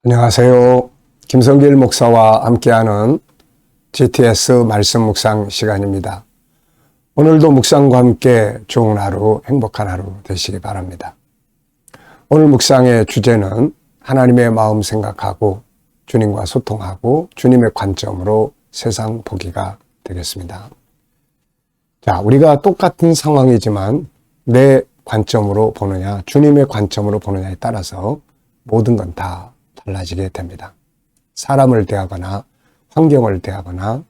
안녕하세요. 김성길 목사와 함께하는 GTS 말씀 묵상 시간입니다. 오늘도 묵상과 함께 좋은 하루, 행복한 하루 되시기 바랍니다. 오늘 묵상의 주제는 하나님의 마음 생각하고 주님과 소통하고 주님의 관점으로 세상 보기가 되겠습니다. 자, 우리가 똑같은 상황이지만 내 관점으로 보느냐, 주님의 관점으로 보느냐에 따라서 모든 건 다 달라지게 됩니다. 사람을 대하거나 환경을 대하거나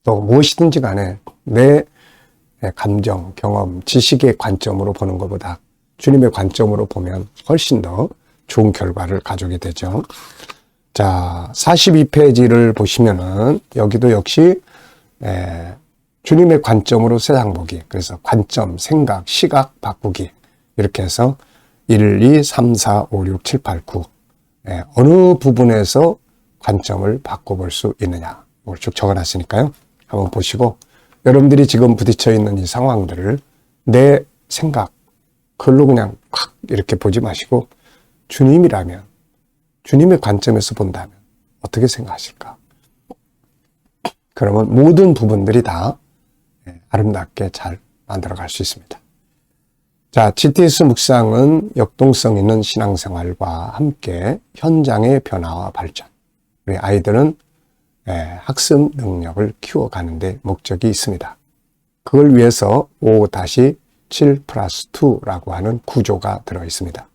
또 무엇이든지 간에 내 감정, 경험, 지식의 관점으로 보는 것보다 주님의 관점으로 보면 훨씬 더 좋은 결과를 가져오게 되죠. 자, 42페이지를 보시면은 여기도 역시 주님의 관점으로 세상 보기, 그래서 관점, 생각, 시각 바꾸기 이렇게 해서 1, 2, 3, 4, 5, 6, 7, 8, 9 어느 부분에서 관점을 바꿔볼 수 있느냐 이걸 쭉 적어놨으니까요. 한번 보시고 여러분들이 지금 부딪혀 있는 이 상황들을 내 생각 글로 그냥 확 이렇게 보지 마시고 주님이라면 주님의 관점에서 본다면 어떻게 생각하실까? 그러면 모든 부분들이 다 아름답게 잘 만들어갈 수 있습니다. 자, GTS 묵상은 역동성 있는 신앙생활과 함께 현장의 변화와 발전. 우리 아이들은 학습 능력을 키워가는 데 목적이 있습니다. 그걸 위해서 5-7+2라고 하는 구조가 들어 있습니다.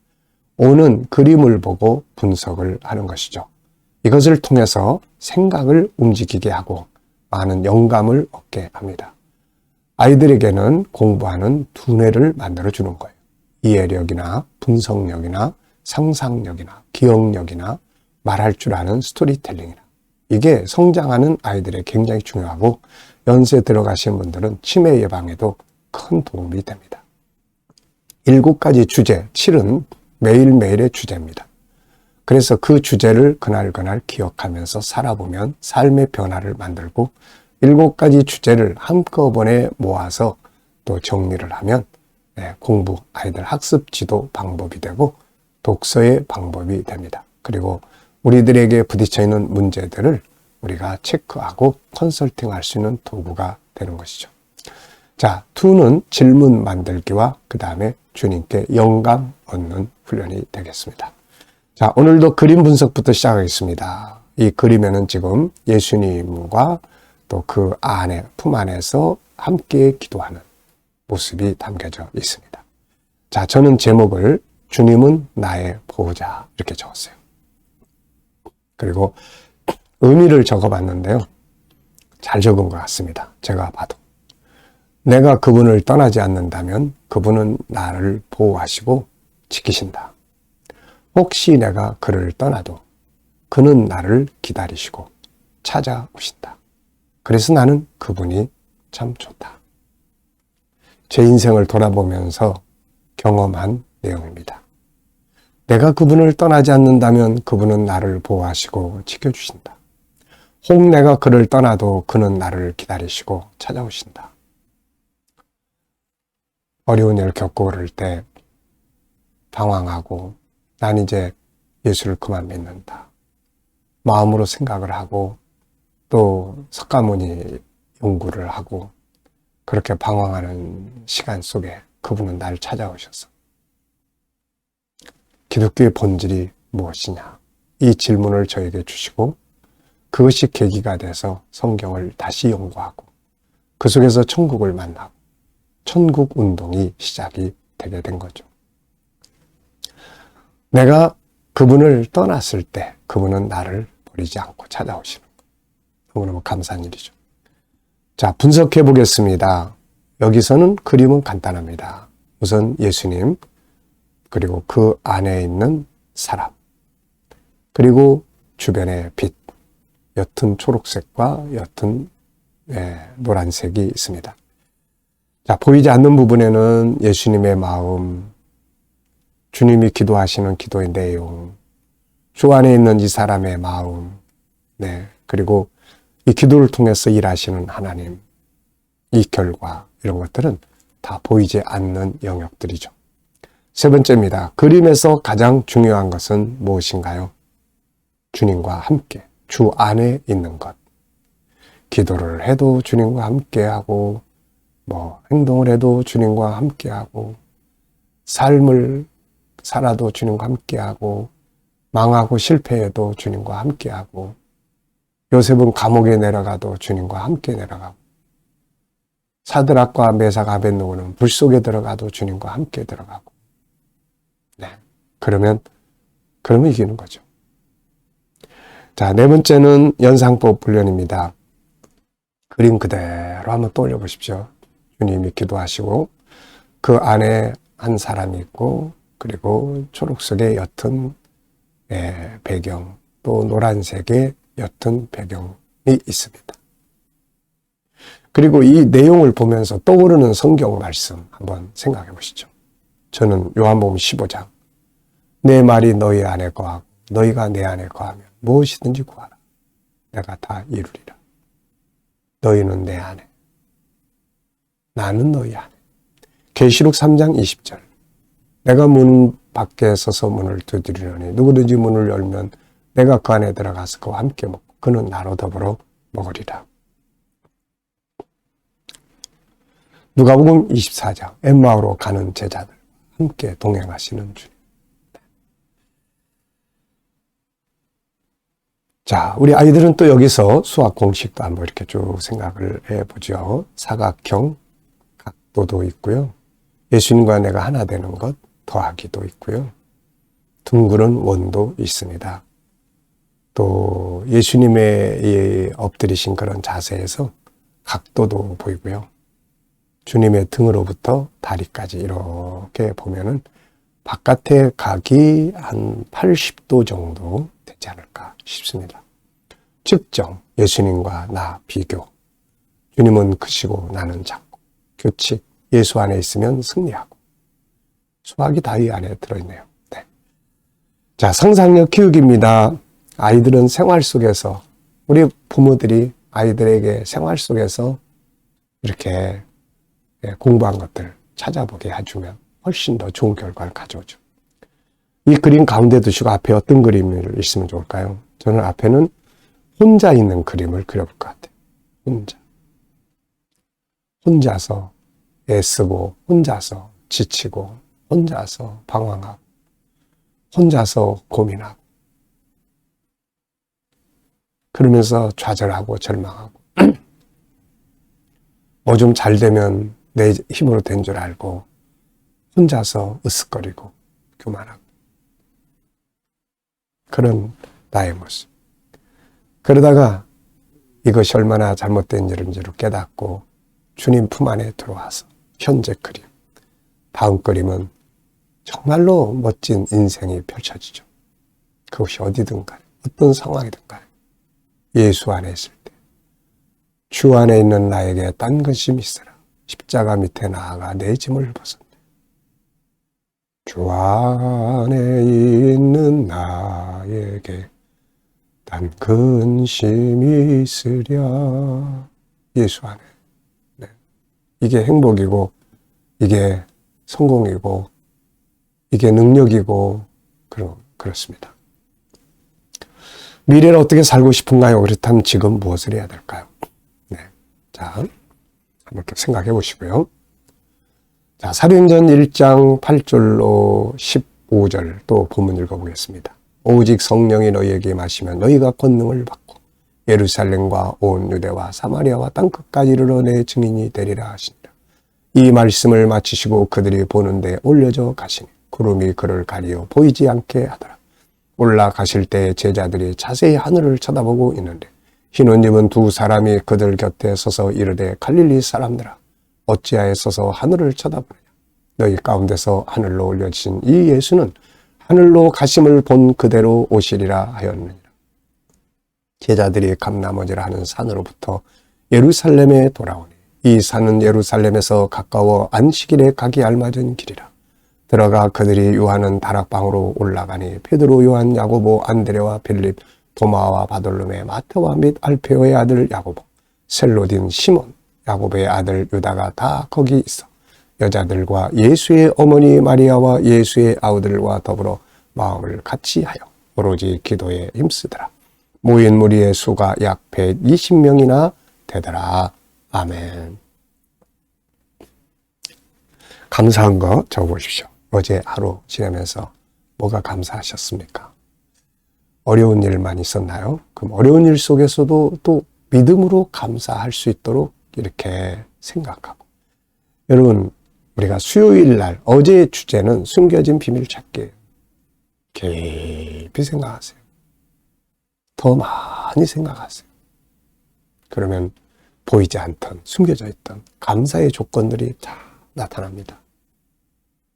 5는 그림을 보고 분석을 하는 것이죠. 이것을 통해서 생각을 움직이게 하고 많은 영감을 얻게 합니다. 아이들에게는 공부하는 두뇌를 만들어주는 거예요. 이해력이나 분석력이나 상상력이나 기억력이나 말할 줄 아는 스토리텔링이나 이게 성장하는 아이들에 굉장히 중요하고 연세 들어가신 분들은 치매 예방에도 큰 도움이 됩니다. 7가지 주제, 7은 매일매일의 주제입니다. 그래서 그 주제를 그날그날 기억하면서 살아보면 삶의 변화를 만들고 7가지 주제를 한꺼번에 모아서 또 정리를 하면 공부, 아이들 학습 지도 방법이 되고 독서의 방법이 됩니다. 그리고 우리들에게 부딪혀 있는 문제들을 우리가 체크하고 컨설팅할 수 있는 도구가 되는 것이죠. 자, 2는 질문 만들기와 그 다음에 주님께 영감 얻는 훈련이 되겠습니다. 자, 오늘도 그림 분석부터 시작하겠습니다. 이 그림에는 지금 예수님과 또 그 안에, 품 안에서 함께 기도하는 모습이 담겨져 있습니다. 자, 저는 제목을 주님은 나의 보호자 이렇게 적었어요. 그리고 의미를 적어봤는데요. 잘 적은 것 같습니다. 제가 봐도. 내가 그분을 떠나지 않는다면 그분은 나를 보호하시고 지키신다. 혹시 내가 그를 떠나도 그는 나를 기다리시고 찾아오신다. 그래서 나는 그분이 참 좋다. 제 인생을 돌아보면서 경험한 내용입니다. 내가 그분을 떠나지 않는다면 그분은 나를 보호하시고 지켜주신다. 혹 내가 그를 떠나도 그는 나를 기다리시고 찾아오신다. 어려운 일을 겪고 그럴 때 방황하고 난 이제 예수를 그만 믿는다. 마음으로 생각을 하고 또 석가모니 연구를 하고 그렇게 방황하는 시간 속에 그분은 나를 찾아오셔서 기독교의 본질이 무엇이냐 이 질문을 저에게 주시고 그것이 계기가 돼서 성경을 다시 연구하고 그 속에서 천국을 만나고 천국 운동이 시작이 되게 된 거죠. 내가 그분을 떠났을 때 그분은 나를 버리지 않고 찾아오시는 거예요. 너무너무 감사한 일이죠. 자, 분석해 보겠습니다. 여기서는 그림은 간단합니다. 우선 예수님, 그리고 그 안에 있는 사람, 그리고 주변의 빛, 옅은 초록색과 옅은 노란색이 있습니다. 자, 보이지 않는 부분에는 예수님의 마음, 주님이 기도하시는 기도의 내용, 주 안에 있는 이 사람의 마음, 그리고 이 기도를 통해서 일하시는 하나님, 이 결과, 이런 것들은 다 보이지 않는 영역들이죠. 세 번째입니다. 그림에서 가장 중요한 것은 무엇인가요? 주님과 함께, 주 안에 있는 것. 기도를 해도 주님과 함께하고, 행동을 해도 주님과 함께하고, 삶을 살아도 주님과 함께하고, 망하고 실패해도 주님과 함께하고, 요셉은 감옥에 내려가도 주님과 함께 내려가고, 사드락과 메삭 아벳느고는 불 속에 들어가도 주님과 함께 들어가고, 그러면 이기는 거죠. 자, 네 번째는 연상법 훈련입니다. 그림 그대로 한번 떠올려 보십시오. 주님이 기도하시고 그 안에 한 사람이 있고, 그리고 초록색의 옅은 배경, 또 노란색의 옅은 배경이 있습니다. 그리고 이 내용을 보면서 떠오르는 성경 말씀 한번 생각해 보시죠. 저는 요한복음 15장, 내 말이 너희 안에 거하고 너희가 내 안에 거하면 무엇이든지 구하라. 내가 다 이루리라. 너희는 내 안에, 나는 너희 안에. 계시록 3장 20절, 내가 문 밖에 서서 문을 두드리노니 누구든지 문을 열면 내가 그 안에 들어가서 그와 함께 먹고 그는 나로 더불어 먹으리라. 누가복음 24장, 엠마오로 가는 제자들 함께 동행하시는 주님. 자, 우리 아이들은 또 여기서 수학 공식도 한번 이렇게 쭉 생각을 해보죠. 사각형, 각도도 있고요. 예수님과 내가 하나 되는 것, 더하기도 있고요. 둥그런 원도 있습니다. 또 예수님의 이 엎드리신 그런 자세에서 각도도 보이고요. 주님의 등으로부터 다리까지 이렇게 보면은 바깥의 각이 한 80도 정도 되지 않을까 싶습니다. 측정, 예수님과 나 비교. 주님은 크시고 나는 작고. 규칙, 예수 안에 있으면 승리하고. 수학이 다 이 안에 들어있네요. 네. 자, 상상력 키우기입니다. 아이들은 생활 속에서, 우리 부모들이 아이들에게 생활 속에서 이렇게 공부한 것들을 찾아보게 해주면 훨씬 더 좋은 결과를 가져오죠. 이 그림 가운데 두시고 앞에 어떤 그림을 있으면 좋을까요? 저는 앞에는 혼자 있는 그림을 그려볼 것 같아요. 혼자서 애쓰고, 혼자서 지치고, 혼자서 방황하고, 혼자서 고민하고, 그러면서 좌절하고 절망하고, 좀 잘 되면 내 힘으로 된 줄 알고 혼자서 으쓱거리고 교만하고, 그런 나의 모습. 그러다가 이것이 얼마나 잘못된 일인지를 깨닫고 주님 품 안에 들어와서 현재 그림, 다음 그림은 정말로 멋진 인생이 펼쳐지죠. 그것이 어디든 간에, 어떤 상황이든 간에 예수 안에 있을 때, 주 안에 있는 나에게 딴 것이 있으라. 십자가 밑에 나아가 내 짐을 벗었네. 주 안에 있는 나에게 딴 근심이 있으랴. 예수 안에. 네. 이게 행복이고, 이게 성공이고, 이게 능력이고, 그렇습니다. 미래를 어떻게 살고 싶은가요? 그렇다면 지금 무엇을 해야 될까요? 네. 자, 한번 생각해 보시고요. 자, 사도행전 1장 8절로 15절 또 본문 읽어보겠습니다. 오직 성령이 너희에게 임하시면 너희가 권능을 받고 예루살렘과 온 유대와 사마리아와 땅끝까지 이르러 내 증인이 되리라 하시니라. 이 말씀을 마치시고 그들이 보는데 올려져 가시니 구름이 그를 가리어 보이지 않게 하더라. 올라가실 때 제자들이 자세히 하늘을 쳐다보고 있는데 흰 옷 입은 두 사람이 그들 곁에 서서 이르되 갈릴리 사람들아 어찌하여 서서 하늘을 쳐다보느냐. 너희 가운데서 하늘로 올려지신 이 예수는 하늘로 가심을 본 그대로 오시리라 하였느니라. 제자들이 감나머지라 하는 산으로부터 예루살렘에 돌아오니 이 산은 예루살렘에서 가까워 안식일에 가기 알맞은 길이라. 들어가 그들이 요한은 다락방으로 올라가니 베드로, 요한, 야고보, 안드레와 빌립, 도마와 바돌로메, 마테와 및 알페오의 아들 야고보, 셀로딘, 시몬, 야고보의 아들 유다가 다 거기 있어 여자들과 예수의 어머니 마리아와 예수의 아우들과 더불어 마음을 같이 하여 오로지 기도에 힘쓰더라. 모인 무리의 수가 약 120명이나 되더라. 아멘. 감사한 거 적어보십시오. 어제 하루 지내면서 뭐가 감사하셨습니까? 어려운 일만 있었나요? 그럼 어려운 일 속에서도 또 믿음으로 감사할 수 있도록 이렇게 생각하고. 여러분, 우리가 수요일 날, 어제의 주제는 숨겨진 비밀 찾기예요. 깊이 생각하세요. 더 많이 생각하세요. 그러면 보이지 않던, 숨겨져 있던 감사의 조건들이 다 나타납니다.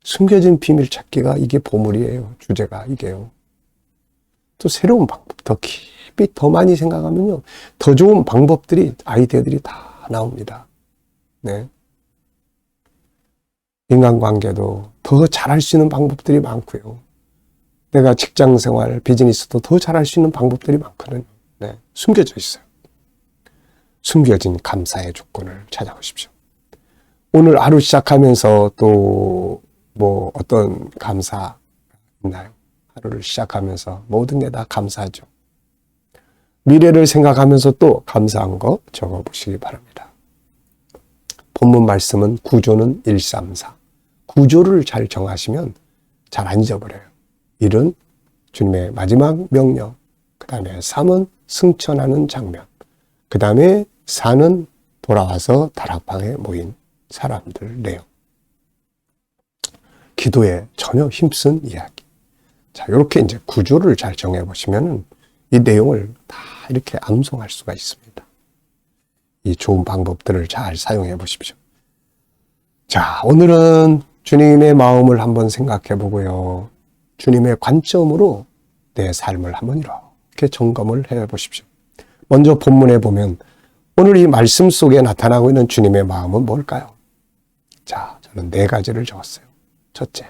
숨겨진 비밀 찾기가 이게 보물이에요. 주제가 이게요. 또 새로운 방법, 더 깊이, 더 많이 생각하면요. 더 좋은 방법들이, 아이디어들이 다 나옵니다. 네. 인간관계도 더 잘할 수 있는 방법들이 많고요. 내가 직장생활, 비즈니스도 더 잘할 수 있는 방법들이 많거든요. 네. 숨겨져 있어요. 숨겨진 감사의 조건을 찾아보십시오. 오늘 하루 시작하면서 또 뭐 어떤 감사 있나요? 하루를 시작하면서 모든 게 다 감사하죠. 미래를 생각하면서 또 감사한 거 적어보시기 바랍니다. 본문 말씀은 구조는 134. 구조를 잘 정하시면 잘 안 잊어버려요. 1은 주님의 마지막 명령, 그 다음에 3은 승천하는 장면, 그 다음에 4는 돌아와서 다락방에 모인 사람들 내용. 기도에 전혀 힘쓴 이야기. 자, 이렇게 이제 구조를 잘 정해보시면 이 내용을 다 이렇게 암송할 수가 있습니다. 이 좋은 방법들을 잘 사용해 보십시오. 자, 오늘은 주님의 마음을 한번 생각해 보고요. 주님의 관점으로 내 삶을 한번 이렇게 점검을 해 보십시오. 먼저 본문에 보면 오늘 이 말씀 속에 나타나고 있는 주님의 마음은 뭘까요? 자, 저는 4가지를 적었어요. 첫째,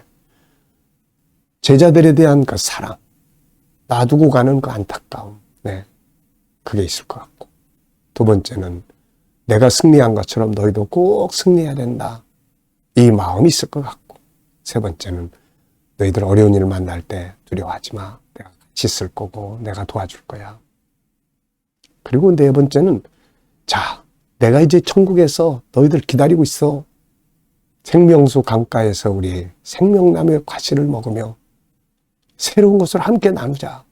제자들에 대한 그 사랑, 놔두고 가는 그 안타까움, 네, 그게 있을 것 같고, 두 번째는 내가 승리한 것처럼 너희도 꼭 승리해야 된다, 이 마음이 있을 것 같고, 세 번째는 너희들 어려운 일을 만날 때 두려워하지 마, 내가 같이 있을 거고 내가 도와줄 거야. 그리고 네 번째는 자, 내가 이제 천국에서 너희들 기다리고 있어. 생명수 강가에서 우리 생명나무의 과실을 먹으며 새로운 것을 함께 나누자.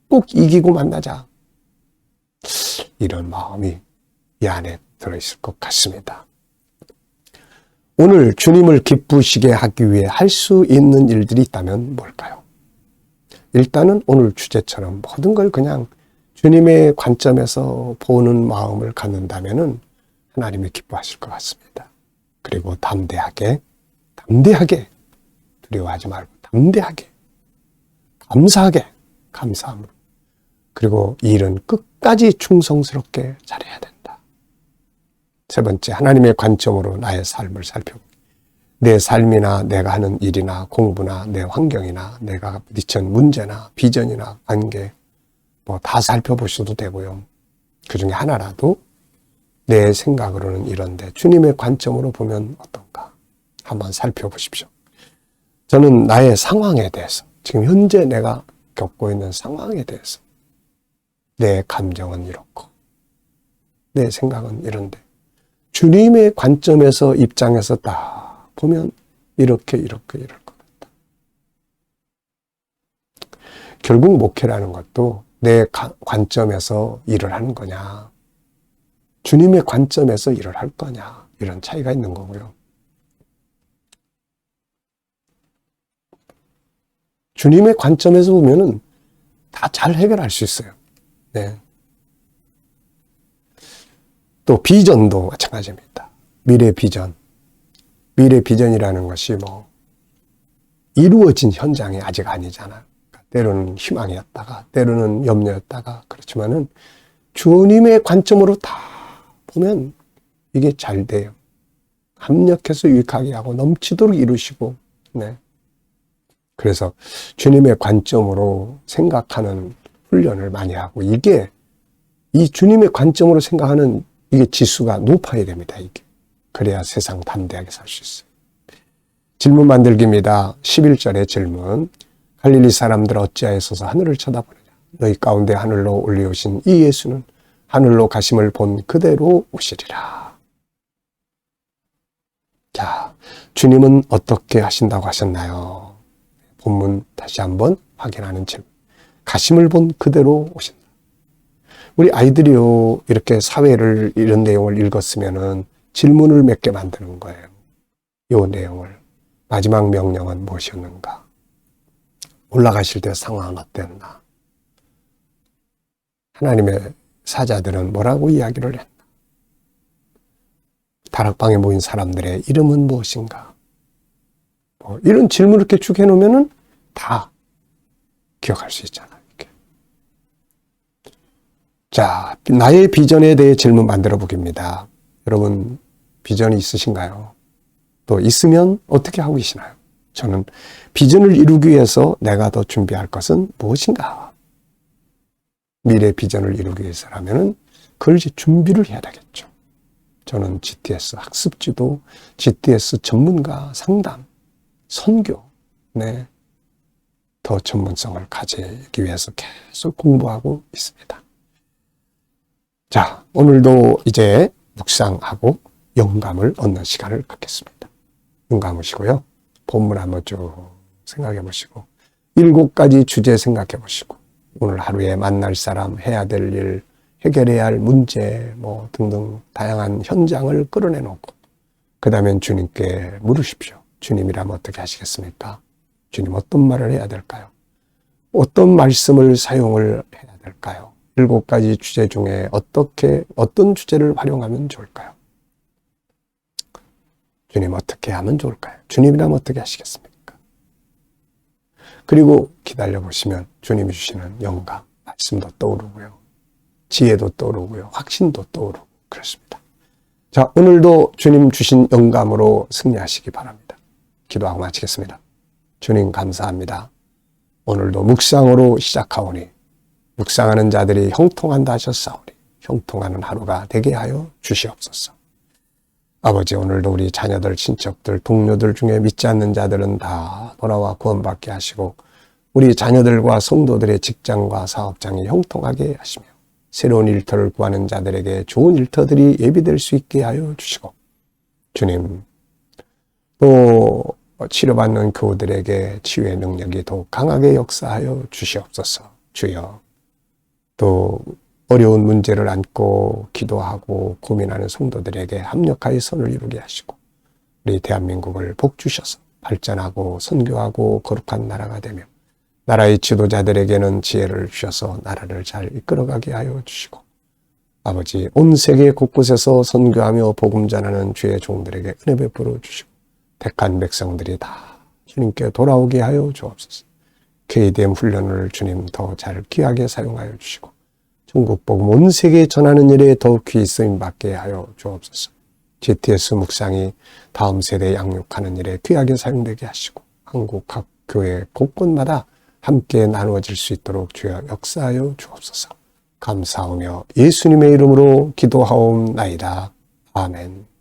꼭 이기고 만나자. 이런 마음이 이 안에 들어있을 것 같습니다. 오늘 주님을 기쁘시게 하기 위해 할 수 있는 일들이 있다면 뭘까요? 일단은 오늘 주제처럼 모든 걸 그냥 주님의 관점에서 보는 마음을 갖는다면은 하나님이 기뻐하실 것 같습니다. 그리고 담대하게 두려워하지 말고 담대하게 감사하게 감사함으로 그리고 이 일은 끝까지 충성스럽게 잘해야 된다. 세 번째, 하나님의 관점으로 나의 삶을 살펴보고 내 삶이나 내가 하는 일이나 공부나 내 환경이나 내가 부딪힌 문제나 비전이나 관계 뭐 다 살펴보셔도 되고요. 그 중에 하나라도 내 생각으로는 이런데 주님의 관점으로 보면 어떤가 한번 살펴보십시오. 저는 나의 상황에 대해서 지금 현재 내가 겪고 있는 상황에 대해서 내 감정은 이렇고 내 생각은 이런데 주님의 관점에서 입장에서 딱 보면 이렇게 이럴 것 같다. 결국 목회라는 것도 내 관점에서 일을 하는 거냐 주님의 관점에서 일을 할 거냐 이런 차이가 있는 거고요. 주님의 관점에서 보면은 다 잘 해결할 수 있어요. 네. 또 비전도 마찬가지입니다. 미래 비전이라는 것이 뭐 이루어진 현장이 아직 아니잖아요. 때로는 희망이었다가 때로는 염려였다가 그렇지만은 주님의 관점으로 다 보면 이게 잘 돼요. 합력해서 유익하게 하고 넘치도록 이루시고 네. 그래서 주님의 관점으로 생각하는 훈련을 많이 하고 이게 이 주님의 관점으로 생각하는 이게 지수가 높아야 됩니다. 이게 그래야 세상 담대하게 살 수 있어요. 질문 만들기입니다. 11절의 질문. 갈릴리 사람들 어찌하여서 하늘을 쳐다보느냐. 너희 가운데 하늘로 올리우신 이 예수는 하늘로 가심을 본 그대로 오시리라. 자, 주님은 어떻게 하신다고 하셨나요? 본문 다시 한번 확인하는 질문. 가심을 본 그대로 오신다. 우리 아이들이요, 이렇게 사회를 이런 내용을 읽었으면은 질문을 몇 개 만드는 거예요. 이 내용을. 마지막 명령은 무엇이었는가? 올라가실 때 상황은 어땠나? 하나님의 사자들은 뭐라고 이야기를 했나? 다락방에 모인 사람들의 이름은 무엇인가? 이런 질문을 이렇게 쭉 해놓으면은 다 기억할 수 있잖아요. 이렇게. 자, 나의 비전에 대해 질문 만들어 보겠습니다. 여러분, 비전이 있으신가요? 또 있으면 어떻게 하고 계시나요? 저는 비전을 이루기 위해서 내가 더 준비할 것은 무엇인가? 미래 비전을 이루기 위해서라면 그걸 이제 준비를 해야 되겠죠. 저는 GTS 학습지도, GTS 전문가 상담, 선교, 네, 더 전문성을 가지기 위해서 계속 공부하고 있습니다. 자, 오늘도 이제 묵상하고 영감을 얻는 시간을 갖겠습니다. 눈 감으시고요. 본문 한번 쭉 생각해 보시고 7가지 주제 생각해 보시고 오늘 하루에 만날 사람, 해야 될 일, 해결해야 할 문제 등등 다양한 현장을 끌어내놓고 그 다음엔 주님께 물으십시오. 주님이라면 어떻게 하시겠습니까? 주님 어떤 말을 해야 될까요? 어떤 말씀을 사용을 해야 될까요? 7가지 주제 중에 어떤 주제를 활용하면 좋을까요? 주님 어떻게 하면 좋을까요? 주님이라면 어떻게 하시겠습니까? 그리고 기다려보시면 주님이 주시는 영감, 말씀도 떠오르고요. 지혜도 떠오르고요. 확신도 떠오르고 그렇습니다. 자, 오늘도 주님 주신 영감으로 승리하시기 바랍니다. 기도하고 마치겠습니다. 주님 감사합니다. 오늘도 묵상으로 시작하오니 묵상하는 자들이 형통한다 하셨사오니 형통하는 하루가 되게 하여 주시옵소서. 아버지, 오늘도 우리 자녀들, 친척들, 동료들 중에 믿지 않는 자들은 다 돌아와 구원받게 하시고 우리 자녀들과 성도들의 직장과 사업장이 형통하게 하시며 새로운 일터를 구하는 자들에게 좋은 일터들이 예비될 수 있게 하여 주시고 주님, 또 치료받는 그들에게 치유의 능력이 더욱 강하게 역사하여 주시옵소서. 주여, 또 어려운 문제를 안고 기도하고 고민하는 성도들에게 합력하여 선을 이루게 하시고 우리 대한민국을 복 주셔서 발전하고 선교하고 거룩한 나라가 되며 나라의 지도자들에게는 지혜를 주셔서 나라를 잘 이끌어가게 하여 주시고 아버지, 온 세계 곳곳에서 선교하며 복음 전하는 주의 종들에게 은혜 베풀어 주시고 택한 백성들이 다 주님께 돌아오게 하여 주옵소서. KDM 훈련을 주님 더 잘 귀하게 사용하여 주시고 전국 복음 온 세계에 전하는 일에 더욱 귀히 쓰임받게 하여 주옵소서. GTS 묵상이 다음 세대에 양육하는 일에 귀하게 사용되게 하시고 한국 각 교회 곳곳마다 함께 나누어질 수 있도록 주여 역사하여 주옵소서. 감사하며 예수님의 이름으로 기도하옵나이다. 아멘.